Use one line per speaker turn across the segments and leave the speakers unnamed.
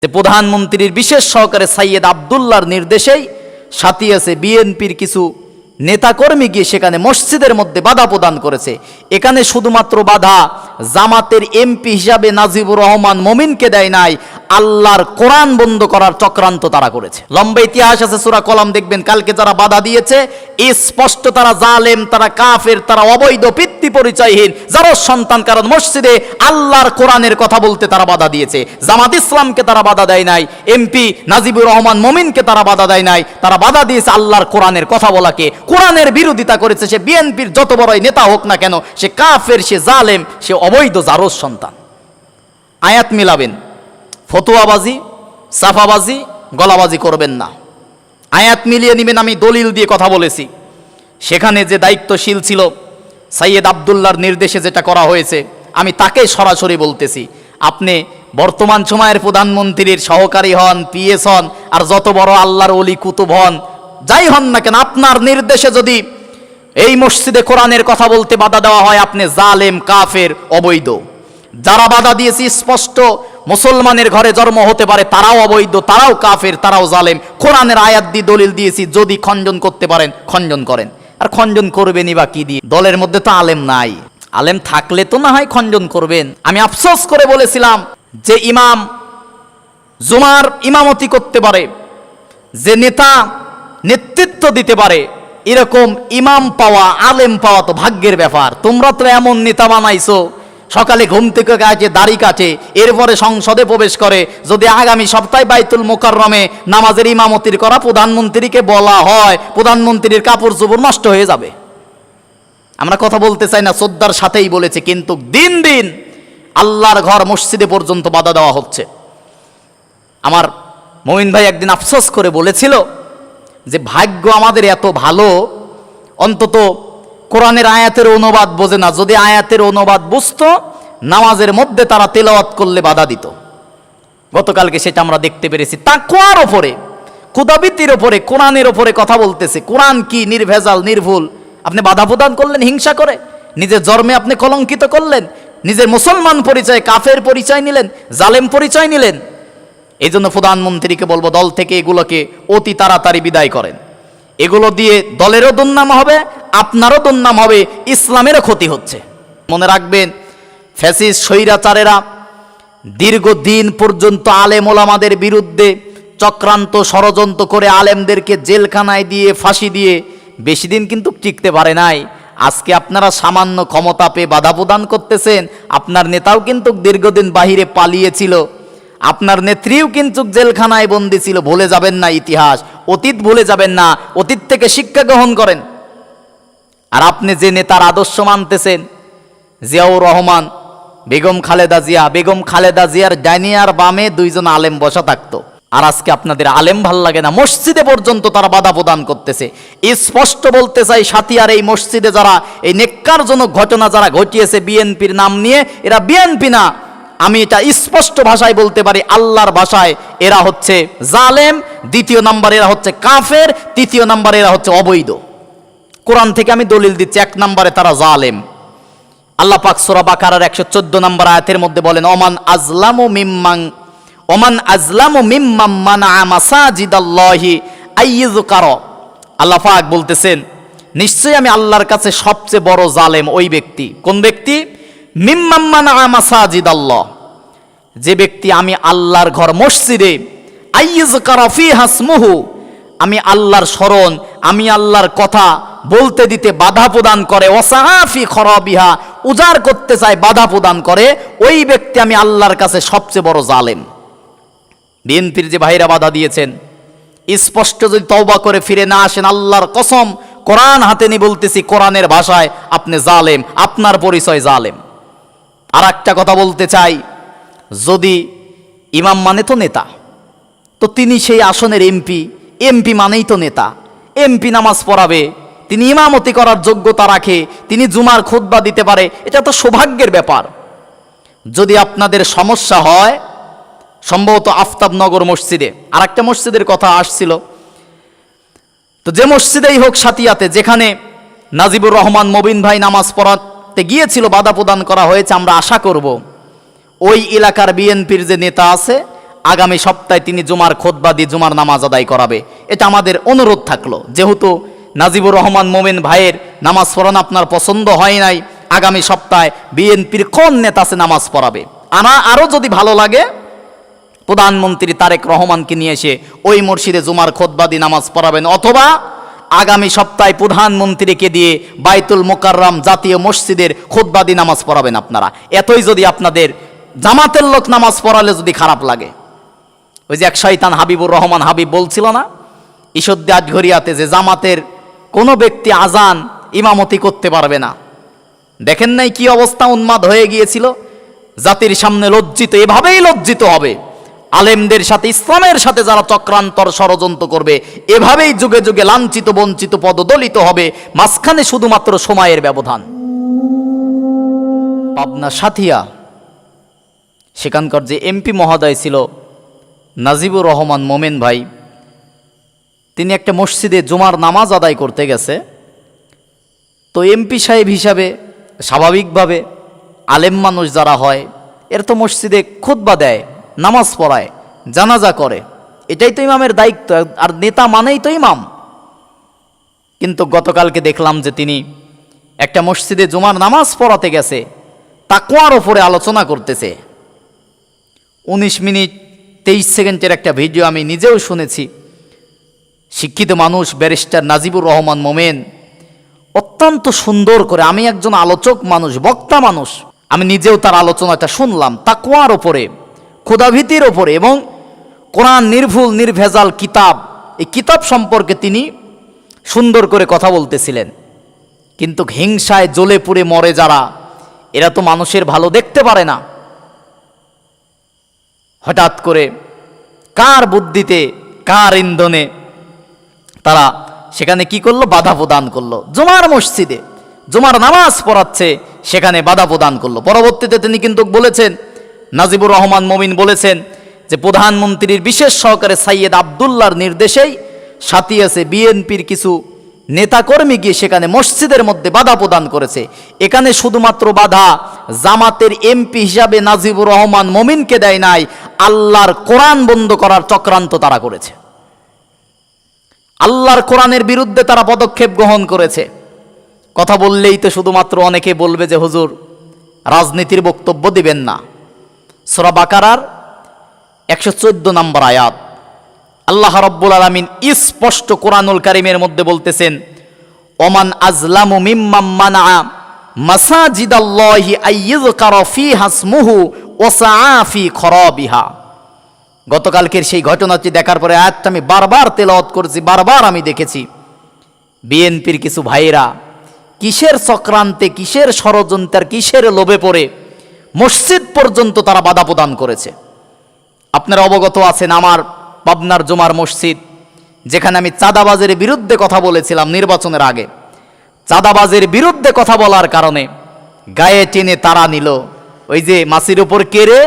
যে প্রধানমন্ত্রীর বিশেষ সহকারী সাইয়েদ আব্দুল্লাহর নির্দেশেই সাথিয়াছে বিএনপির কিছু নেতাকর্মী গিয়ে সেখানে মসজিদের মধ্যে বাধা প্রদান করেছে। এখানে শুধুমাত্র বাধা জামাতের এমপি হিসাবে নাজিবুর রহমান মমিনকে দেয় নাই, আল্লাহর কোরআন বন্ধ করার চক্রান্ত তারা করেছে। লম্বা ইতিহাস আছে, সূরা কলম দেখবেন। কালকে যারা বাধা দিয়েছে স্পষ্ট তারা জালেম, তারা কাফের, তারা অবৈধ পিতৃ পরিচয়হীন যারা সন্তান। কারণ মসজিদে আল্লাহর কোরআনের কথা বলতে তারা বাধা দিয়েছে। জামাত ইসলামকে তারা বাধা দেয় নাই, এমপি নাজিবুর রহমান মমিনকে তারা বাধা দেয় নাই, তারা বাধা দিয়েছে আল্লাহর কোরআনের কথা বলাকে। কোরআনের বিরোধিতা করেছে। সে বিএনপির যত বড়ই নেতা হোক না কেন, সে কাফের, সে জালেম, সে অবৈধ জারজ সন্তান। আয়াত মিলাবেন, ফতোয়াবাজি, সাফাবাজি, গলাবাজি করবেন না। আয়াত মিলিয়ে নেবেন। আমি দলিল দিয়ে কথা বলেছি। সেখানে যে দায়িত্বশীল ছিল সাইয়েদ আব্দুল্লাহর নির্দেশে যেটা করা হয়েছে, আমি তাকে সরাসরি বলতেছি। আপনি বর্তমান সময়ের প্রধানমন্ত্রীর সহকারী হন, পিএস হন, আর যত বড় আল্লাহর ওলি কুতুব হন, যাই হন না কেন, আপনার নির্দেশে যদি এই মসজিদে কোরআনের কথা বলতে বাধা দেওয়া হয়, আপনি জালেম, কাফের, অবৈধ। যারা বাধা দিয়েছে স্পষ্ট মুসলমানের ঘরে জন্ম হতে পারে, তারাও অবৈধ, তারাও কাফের, তারাও জালেম। কোরআনের আয়াত দিয়ে দলিল দিয়েছি, যদি খণ্ডন করতে পারেন খণ্ডন করেন। আর খণ্ডন করবেনই বা কি দিয়ে? দলের মধ্যে তো আলেম নাই। আলেম থাকলে তো না হয় খণ্ডন করবেন। আমি আফসোস করে বলেছিলাম যে ইমাম জুমার ইমামতি করতে পারে, যে নেতা নেতৃত্ব দিতে পারে, এরকম ইমাম পাওয়া, আলেম পাওয়া তো ভাগ্যের ব্যাপার। তোমরা তো এমন নেতা বানাইছো, সকালে ঘুম থেকে গাছে দাড়ি কাটে, এরপরে সংসদে প্রবেশ করে। যদি আগামী সপ্তাহে বাইতুল মোকাররমে নামাজের ইমামতির করা প্রধানমন্ত্রীকে বলা হয়, প্রধানমন্ত্রীর কাপড় চোপড় নষ্ট হয়ে যাবে। আমরা কথা বলতে চাই না, শ্রদ্ধার সাথেই বলেছে, কিন্তু দিন দিন আল্লাহর ঘর মসজিদে পর্যন্ত বাধা দেওয়া হচ্ছে। আমার মমিন ভাই একদিন আফসোস করে বলেছিল যে ভাগ্য আমাদের এত ভালো, অন্তত কোরআনের আয়াতের অনুবাদ বোঝে না। যদি আয়াতের অনুবাদ বুঝতো, নামাজের মধ্যে তারা তেলাওয়াত করলে বাধা দিত। গতকালকে সেটা আমরা দেখতে পেরেছি। তাকওয়ার ওপরে, খুদাবিতির ওপরে, কোরআনের ওপরে কথা বলতেছে। কোরআন কি নির্ভেজাল, নির্ভুল, আপনি বাধা প্রদান করলেন হিংসা করে। নিজের জন্মে আপনি কলঙ্কিত করলেন, নিজের মুসলমান পরিচয় কাফের পরিচয় নিলেন, জালেম পরিচয় নিলেন। এই জন্য প্রধানমন্ত্রীকে বলবো, দল থেকে এগুলোকে অতি তাড়াতাড়ি বিদায় করেন। এগুলো দিয়ে দলেরও দুর্নাম হবে, আপনারও দুর্নাম হবে, ইসলামেরও ক্ষতি হচ্ছে। মনে রাখবেন, ফ্যাসিস্ট স্বৈরাচারেরা দীর্ঘদিন পর্যন্ত আলেম ওলামাদের বিরুদ্ধে চক্রান্ত ষড়যন্ত্র করে আলেমদেরকে জেলখানায় দিয়ে, ফাঁসি দিয়ে বেশি দিন কিন্তু টিকতে পারে নাই। আজকে আপনারা সামান্য ক্ষমতা পেয়ে বাধা প্রদান করতেছেন। আপনার নেতাও কিন্তু দীর্ঘদিন বাহিরে পালিয়েছিল, আপনার নেত্রীও কিন্তু জেলখানায় বন্দী ছিল। ভুলে যাবেন না ইতিহাস, অতীত ভুলে যাবেন না, অতীত থেকে শিক্ষা গ্রহণ করেন। আর আপনি যে নেতার আদর্শ মানতেছেন, জিয়াউর রহমান, বেগম খালেদা জিয়া, বেগম খালেদা জিয়ার ডাইনি আর বামে দুইজন আলেম বসা থাকতো। আর আজকে আপনাদের আলেম ভাল লাগে না, মসজিদে পর্যন্ত তারা বাধা প্রদান করতেছে। স্পষ্ট বলতে চাই, সাথিয়ার এই মসজিদে যারা এই নেক্কারজনক ঘটনা যারা ঘটিয়েছে বিএনপির নাম নিয়ে, এরা বিএনপি না। আমি এটা স্পষ্ট ভাষায় বলতে পারি, আল্লাহর ভাষায়, এরা হচ্ছে জালেম। দ্বিতীয় নাম্বার এরা হচ্ছে কাফের। তৃতীয় নাম্বার এরা হচ্ছে অবৈধ। কোরআন থেকে আমি দলিল দিচ্ছি, এক নম্বরে তারা জালেম। আল্লাহ পাক সূরা বাকারার 114 নম্বর আয়াতের মধ্যে বলেন, ওমান আজলামু মিম্মান মানা মাসাজিদাল্লাহি আইয়ুযকার। আল্লাহ পাক বলতেছেন, নিশ্চয়ই আমি আল্লাহর কাছে সবচেয়ে বড় জালেম ওই ব্যক্তি। কোন ব্যক্তি? মিম্মান মানা মাসাজিদাল্লাহ, যে ব্যক্তি আমি আল্লাহর ঘর মসজিদে আইয়ুযকার ফিহা ইসমুহু, আমি আল্লাহর স্মরণ, আমি আল্লাহর কথা বলতে দিতে বাধা প্রদান করে, ওয়াসাফি খরাবিহা, উজাড় করতে চায়, বাধা প্রদান করে, ওই ব্যক্তি আমি আল্লাহর কাছে সবচেয়ে বড় জালেম। বিএনপির যে ভাইরা বাধা দিয়েছেন, স্পষ্ট যদি তওবা করে ফিরে না আসেন, আল্লাহর কসম, কোরআন হাতে নিয়ে বলতেছি, কোরআনের ভাষায় আপনি জালেম, আপনার পরিচয় জালেম। আর একটা কথা বলতে চাই, যদি ইমাম মানে তো নেতা, তো তিনি সেই আসনের এমপি, এমপি মানেই তো নেতা। এমপি নামাজ পড়াবে, তিনি ইমামতি করার যোগ্যতা রাখে, তিনি জুমার খুতবা দিতে পারে, এটা তো সৌভাগ্যের ব্যাপার। যদি আপনাদের সমস্যা হয়, সম্ভবত আফতাবনগর মসজিদে আর একটা মসজিদের কথা আসছিল, তো যে মসজিদেই হোক সাথিয়াতে, যেখানে নাজিবুর রহমান মবিন ভাই নামাজ পড়াতে গিয়েছিল, বাধা প্রদান করা হয়েছে। আমরা আশা করব ওই এলাকার বিএনপির যে নেতা আছে, আগামী সপ্তাহে তিনি জুমার খুতবা দিয়ে জুমার নামাজ আদায় করাবে। এটা আমাদের অনুরোধ থাকলো, যেহেতু নাজিবুর রহমান মোমেন ভাইয়ের নামাজ পড়ানো আপনার পছন্দ হয় নাই, আগামী সপ্তাহে বিএনপির কোন নেতা আছে নামাজ পড়াবে। আরও যদি ভালো লাগে প্রধানমন্ত্রী তারেক রহমানকে নিয়ে এসে ওই মসজিদে জুমার খুতবা দিয়ে নামাজ পড়াবেন, অথবা আগামী সপ্তাহে প্রধানমন্ত্রীকে দিয়ে বাইতুল মোকাররম জাতীয় মসজিদের খুতবা দিয়ে নামাজ পড়াবেন আপনারা। এতই যদি আপনাদের জামাতের লোক নামাজ পড়ালে যদি খারাপ লাগে, ওই যে এক শয়তান হাবিবুর রহমান হাবিব বলছিল না ঈশ্বরদী আটঘরিয়াতে, যে জামাতের কোনো ব্যক্তি আজান ইমামতি করতে পারবে না। দেখেন নাই কি অবস্থা, উন্মাদ হয়ে গিয়েছিল। জাতির সামনে লজ্জিত, এভাবেই লজ্জিত হবে আলেমদের সাথে, ইসলামের সাথে যারা চক্রান্তর ষড়যন্ত্র করবে, এভাবেই যুগে যুগে লাঞ্ছিত বঞ্চিত পদদলিত হবে। মাঝখানে শুধুমাত্র সময়ের ব্যবধান। পাবনা সাথিয়া, সেখানকার যে এমপি মহোদয় ছিল নাজিবুর রহমান মোমেন ভাই, তিনি একটা মসজিদে জুমার নামাজ আদায় করতে গেছে। তো এমপি সাহেব হিসাবে স্বাভাবিকভাবে আলেম মানুষ যারা হয়, এর তো মসজিদে খুতবা দেয়, নামাজ পড়ায়, জানাজা করে, এটাই তো ইমামের দায়িত্ব, আর নেতা মানেই তো ইমাম। কিন্তু গতকালকে দেখলাম যে তিনি একটা মসজিদে জুমার নামাজ পড়াতে গেছে, তাকওয়ার ওপরে আলোচনা করতেছে। 19 মিনিট 23 সেকেন্ডের একটা ভিডিও আমি নিজেও শুনেছি। শিক্ষিত মানুষ ব্যারিস্টার নাজিবুর রহমান মোমেন অত্যন্ত সুন্দর করে, আমি একজন আলোচক মানুষ, বক্তা মানুষ, আমি নিজেও তার আলোচনাটা শুনলাম তাকওয়ার ওপরে, খোদাভীতির ওপরে, এবং কোরআন নির্ভুল নির্ভেজাল কিতাব, এই কিতাব সম্পর্কে তিনি সুন্দর করে কথা বলতেছিলেন। কিন্তু হিংসায় জ্বলে পুড়ে মরে যারা, এরা তো মানুষের ভালো দেখতে পারে না। হঠাৎ করে কার বুদ্ধিতে, কার ইন্ধনে তারা সেখানে কি করলো, বাধা প্রদান করলো। জুমার মসজিদে জুমার নামাজ পড়াচ্ছে, সেখানে বাধা প্রদান করলো। পরবর্তীতে তিনি কিন্তু বলেছেন, নাজিবুর রহমান মোমিন বলেছেন যে প্রধানমন্ত্রীর বিশেষ সহকারে সাইয়েদ আবদুল্লাহর নির্দেশেই সাথিয়াছে বিএনপির কিছু নেতাকর্মী গিয়ে সেখানে মসজিদের মধ্যে বাধা প্রদান করেছে। এখানে শুধুমাত্র বাধা জামাতের এমপি হিসাবে নাজিবুর রহমান মোমিনকে দেয় নাই, আল্লাহর কোরআন বন্ধ করার চক্রান্ত তারা করেছে। আল্লাহর কোরআনের বিরুদ্ধে তারা পদক্ষেপ গ্রহণ করেছে। কথা বললেই তো শুধুমাত্র অনেকে বলবে যে হুজুর রাজনীতির বক্তব্য দিবেন না। সূরা বাকারার 114 নম্বর আয়াত, আল্লাহ রাব্বুল আলামিন স্পষ্ট কোরআনুল কারীমের মধ্যে বলতেছেন, ওমান আজলামু মিম্মান মানআ মাসাজিদাল্লাহি আইয়ুযকারা ফীহা ইসমুহু ওয়া সাআ ফী খরাবিহা। গতকালকের সেই ঘটনাটি দেখার পরে আয়াতটা আমি বারবার তেলাওয়াত করেছি, বারবার আমি দেখেছি বিএনপির কিছু ভাইয়েরা কিসের চক্রান্তে, কিসের ষড়যন্ত্রের, কিসের লোভে পড়ে মসজিদ পর্যন্ত তারা বাধা প্রদান করেছে। আপনারা অবগত আছেন আমার পাবনার জুমার মসজিদ, যেখানে আমি চাঁদাবাজের বিরুদ্ধে কথা বলেছিলাম নির্বাচনের আগে। চাঁদাবাজের বিরুদ্ধে কথা বলার কারণে গায়ে টেনে তারা নিল, ওই যে মাছির উপর কেড়ে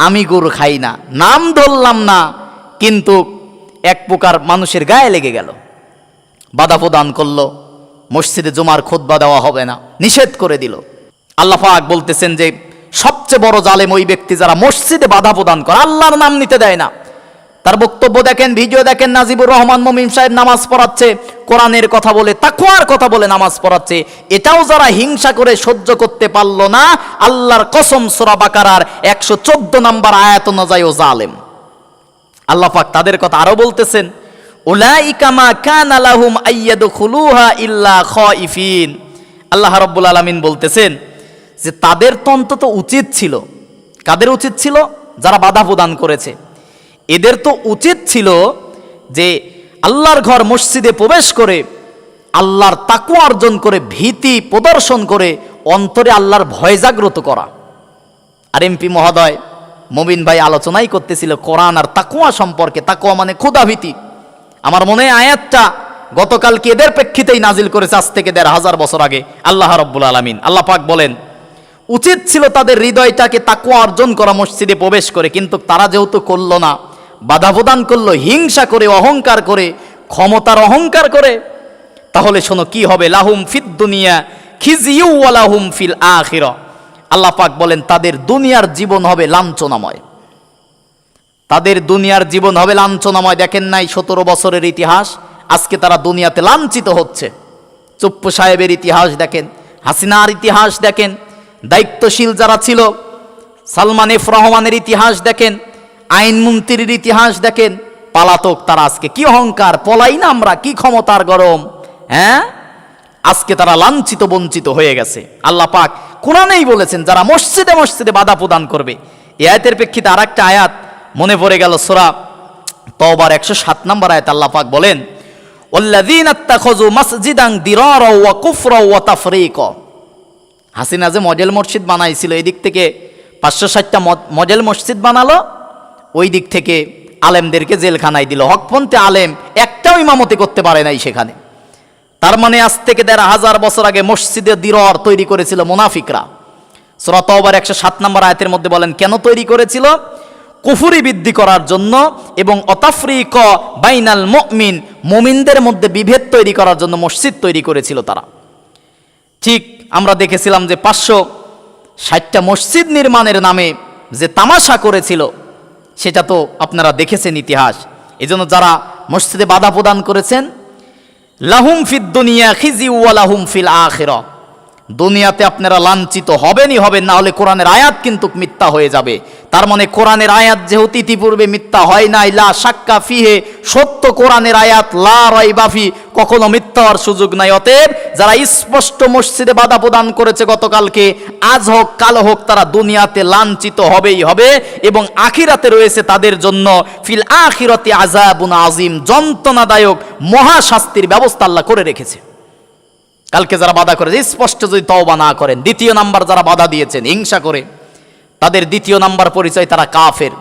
আমি গুড় খাই না, নাম ধরলাম না, কিন্তু এক প্রকার মানুষের গায়ে লেগে গেল, বাধা প্রদান করলো। মসজিদে জুমার খুতবা দেওয়া হবে না, নিষেধ করে দিল। আল্লাহ পাক বলতেছেন যে সবচেয়ে বড় জালেম ওই ব্যক্তি যারা মসজিদে বাধা প্রদান করে, আল্লাহর নাম নিতে দেয় না। তার বক্তব্য দেখেন, ভিডিও দেখেন, নাজিবুর রহমান মোমিন সাহেব নামাজ পড়াচ্ছে, কোরআনের কথা বলে, তাকওয়ার কথা বলে নামাজ পড়াচ্ছে। এটাও যারা হিংসা করে সহ্য করতে পারলো না, আল্লাহর কসম সূরা বাকারার 114 নম্বর আয়াত অনুযায়ী ও জালেম। আল্লাহ পাক তাদের কথা আরো বলতেছেন, উলাইকা মা কানা লাহুম আইয়াদখুলুহা ইল্লা খাইফিন। আল্লাহ রাব্বুল আলামিন বলতেছেন যে তাদের তো অন্তত উচিত ছিল, কাদের উচিত ছিল? যারা বাধা প্রদান করেছে, এদের তো উচিত ছিল যে আল্লাহর ঘর মসজিদে প্রবেশ করে আল্লাহর তাকওয়া অর্জন করে, ভীতি প্রদর্শন করে অন্তরে আল্লাহর ভয় জাগ্রত করা। আর এমপি মহোদয় মোমিন ভাই আলোচনাই করতেছিল কোরআন আর তাকওয়া সম্পর্কে। তাকওয়া মানে ক্ষুধাভীতি। আমার মনে হয় আয়াতটা গতকালকে এদের প্রেক্ষিতেই নাজিল করেছে, আজ থেকে 1500 বছর আগে আল্লাহ রাব্বুল আলামিন। আল্লাহ পাক বলেন উচিত ছিল তাদের হৃদয়টাকে তাকওয়া অর্জন করা মসজিদে প্রবেশ করে, কিন্তু তারা যেহেতু করলো না, বাধা প্রদান করলো হিংসা করে, অহংকার করে, ক্ষমতার অহংকার করে, তাহলে শোনো কি হবে, লাহুম ফিদ দুনিয়া খিজিয়ু ওয়া লাহুম ফিল আখিরা। আল্লাহ পাক বলেন তাদের দুনিয়ার জীবন হবে লাঞ্ছনাময়। তাদের দুনিয়ার জীবন হবে লাঞ্ছনাময়। দেখেন নাই 17 বছরের ইতিহাস, আজকে তারা দুনিয়াতে লাঞ্ছিত হচ্ছে। চুপ্পু সাহেবের ইতিহাস দেখেন, হাসিনার ইতিহাস দেখেন, দায়িত্বশীল যারা ছিল সালমান এফ রহমানের ইতিহাস দেখেন, আইনমন্ত্রীর ইতিহাস দেখেন, পালাতক তারা আজকে কি অহংকার, পলাই না আমরা, কি ক্ষমতার গরম, হ্যাঁ? আজকে তারা লাঞ্ছিত বঞ্চিত হয়ে গেছে। আল্লাহ পাক কোরআনেই বলেছেন যারা মসজিদে মসজিদে বাধা প্রদান করবে। এই আয়াতের প্রেক্ষিতে আর একটা আয়াত মনে পড়ে গেল, সূরা তওবার 107 নম্বর আয়াত। আল্লাহ পাক বলেন ওয়াল্লাযীনা ইত্তাখাযু মাসজিদান দিরারা ওয়া কুফরা ওয়া তাফরীকা। হাসিনা যে মডেল মসজিদ বানাইছিল, এই দিক থেকে 560টা মডেল মসজিদ বানালো, ওই দিক থেকে আলেমদেরকে জেলখানায় দিল। হকপন্থী আলেম একটাও ইমামতি করতে পারে নাই সেখানে। তার মানে আজ থেকে 1500 বছর আগে মসজিদে দিরর তৈরি করেছিল মুনাফিকরা। সূরা তওবার 107 নম্বর আয়াতের মধ্যে বলেন কেন তৈরি করেছিল? কুফরি বৃদ্ধি করার জন্য এবং অতাফরিক বাইনাল মুমিন, মুমিনদের মধ্যে বিভেদ তৈরি করার জন্য মসজিদ তৈরি করেছিল তারা। ঠিক আমরা দেখেছিলাম যে 560টা মসজিদ নির্মাণের নামে যে তামাশা করেছিল, সেটা তো আপনারা দেখেছেন ইতিহাস। এজন্য যারা মসজিদে বাধা প্রদান করেছেন, লাহুম ফিদ দুনিয়া খিজি ওয়া লাহুম ফিল আখিরাহ, দুনিয়াতে আপনারা লাঞ্ছিত হবেনই হবেন, না হলে কোরআনের আয়াত কিন্তু মিথ্যা হয়ে যাবে। তার মানে কোরআনের আয়াত যেহেতু ইতিপূর্বে মিথ্যা হয় নাই, লা শাক্কা ফিহে, সত্য কোরআনের আয়াত, লা রাইবা ফি, কখনো মিথ্যা হওয়ার সুযোগ নাই। অতএব যারা স্পষ্ট মসজিদে বাধা প্রদান করেছে গতকালকে, আজ হোক কাল হোক, তারা দুনিয়াতে লাঞ্ছিত হবেই হবে এবং আখিরাতে রয়েছে তাদের জন্য ফিল আখিরাতি আযাবুন আযীম, যন্ত্রণাদায়ক মহাশাস্তির ব্যবস্থা আল্লাহ করে রেখেছে। কালকে যারা বাধা করেছে, স্পষ্ট যদি তওবা না করেন, দ্বিতীয় নাম্বার যারা বাধা দিয়েছেন হিংসা করে, তাদের দ্বিতীয় নাম্বার পরিচয় তারা কাফের।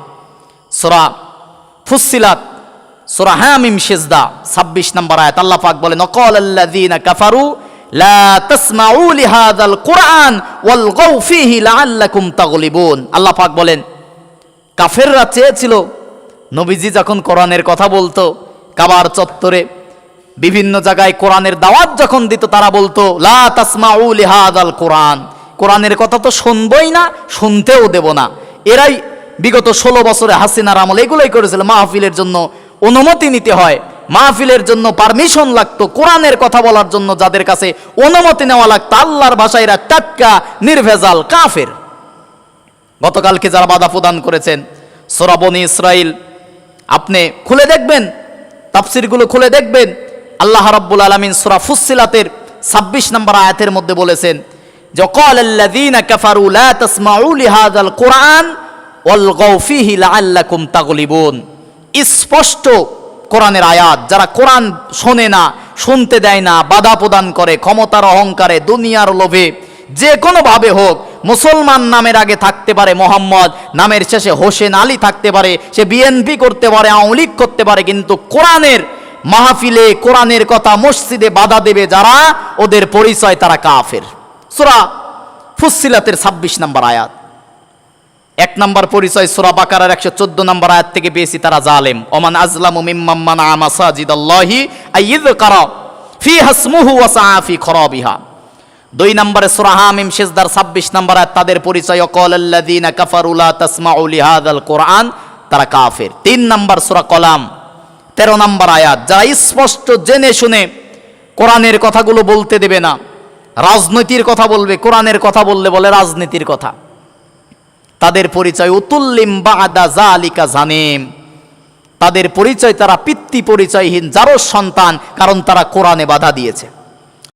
সূরা ফুসসিলাত সূরা হামিম সিজদা 26 নম্বর আয়াত আল্লাহ পাক বলেন ওয়াকালাল্লাযীনা কাফারু লা তাসমাউ লিহাযাল কুরআন ওয়ালগাউ ফীহি লাআল্লাকুম তাগলিবুন। আল্লাহ পাক বলেন কাফেররা চেয়েছিল নবীজি যখন কোরআনের কথা বলতো, কাবার চত্বরে বিভিন্ন জায়গায় কোরআনের দাওয়াত যখন দিত, তারা বলতো লা তাসমাউ লিহাযাল কুরআন, কোরআনের কথা তো শুনবই না, শুনতেও দেব না। এরাই বিগত 16 বছরে হাসিনার আমল এগুলোই করেছিল। মাহফিলের জন্য অনুমতি নিতে হয়, মাহফিলের জন্য পারমিশন লাগতো, কোরআনের কথা বলার জন্য যাদের কাছে অনুমতি নেওয়া লাগতো, আল্লাহর ভাষায় এরা টাটকা নির্ভেজাল কাফের। গতকালকে যারা বাধা প্রদান করেছেন, সূরা বনী ইসরাইল আপনি খুলে দেখবেন, তাফসীরগুলো খুলে দেখবেন, আল্লাহ রাব্বুল আলামিন সূরা ফুসসিলাতের 26 নম্বর আয়াতের মধ্যে বলেছেন যে ক্বালাল্লাযীনা কাফারু লা তাসমাউ লিহাযাল কুরআন ওয়ালগাউ ফীহি লাআল্লাকুম তাগলিবুন। স্পষ্ট কোরআনের আয়াত, যারা কোরআন শোনে না, শুনতে দেয় না, বাধা প্রদান করে, ক্ষমতার অহংকারে, দুনিয়ার লোভে, যে কোনোভাবে হোক, মুসলমান নামের আগে থাকতে পারে মোহাম্মদ, নামের শেষে হোসেন আলী থাকতে পারে, সে বিএনপি করতে পারে, আওয়ামী লীগ করতে পারে, কিন্তু কোরআনের মাহফিলে কোরআনের কথা মসজিদে বাধা দেবে যারা, ওদের পরিচয় তারা কাফের। সূরা ফুসসিলাতের 26 নম্বর আয়াত। 1 নম্বর পরিচয় সূরা বাকারার 114 নম্বর আয়াত থেকে পেয়েছি, তারা জালেম। ওমান আযলামু মিম্মান মানাআ মাসাজিদাল্লাহি আইয়ুযকারা ফীহা ইসমুহু ওয়া সাআ ফী খরাবিহা। 2 নম্বরে সূরা হামিম সিজদার 26 নম্বর আয়াত, তাদের পরিচয় ওয়াকালাল্লাযীনা কাফারু লা তাসমাউ লিহাযাল কুরআন, তারা কাফের। 3 নম্বর সূরা কলাম 13 নম্বর আয়াত, যারা স্পষ্ট জেনে শুনে কোরআনের কথাগুলো বলতে দেবে না, রাজনীতির কথা বলবে, কোরআনের কথা বললে বলে রাজনীতির কথা, তাদের পরিচয় উতুল্লিম বাদা যালিকা জানিম, তাদের পরিচয় তারা পিতৃ পরিচয়হীন জারজ সন্তান, কারণ তারা কোরআনে বাধা দিয়েছে।